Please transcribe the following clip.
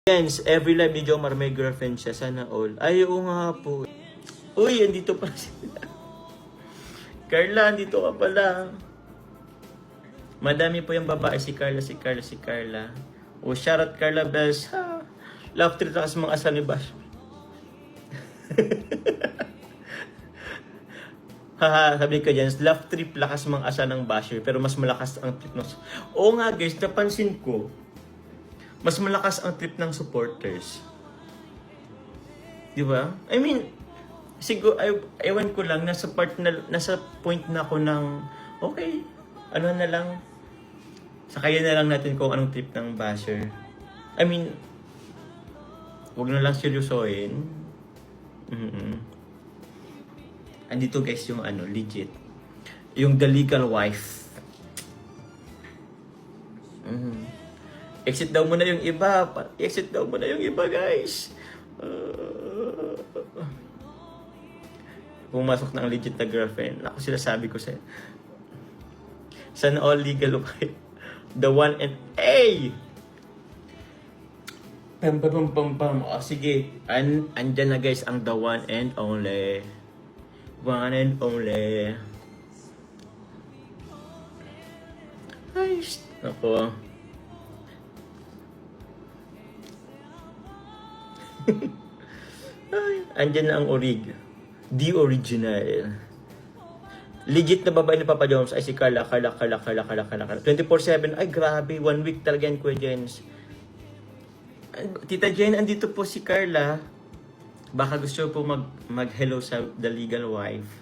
Friends, every live ni Jomar may girlfriend siya. Sana all. Ay, oo nga po. Uy, andito pa sila. Carla, andito ka pala. Madami po yung babae. Si Carla. O, shoutout Carla Bells. Ha? Love trip na kasi mga asal ni Bash. Haha, sabi ko dyan, love trip lakas mga asa ng basher, pero mas malakas ang trip ng... Oo nga guys, napansin ko, mas malakas ang trip ng supporters. Di ba? I mean, siguro, ewan ko lang, nasa point na ako ng, okay, ano na lang, sakayan na lang natin kung anong trip ng basher. I mean, wag na lang seryosohin. Andito guys yung ano, legit. Yung the legal wife. Exit daw muna yung iba. Exit daw muna yung iba guys. Pumasok na ang legit na girlfriend. Ako sila sabi ko sa sana all legal wife. The one and A! Pam. Oh, sige. Andyan na guys ang the one and only. One and only. Ay, ako. Ay, andyan na ang orig. The original. Legit na babae ni Papa Jones ay si Carla. 24/7. Ay, grabe. 1 week talaga yan, Kuya Jens. Tita Jen, andito po si Carla. Baka gusto po mag-hello sa the legal wife.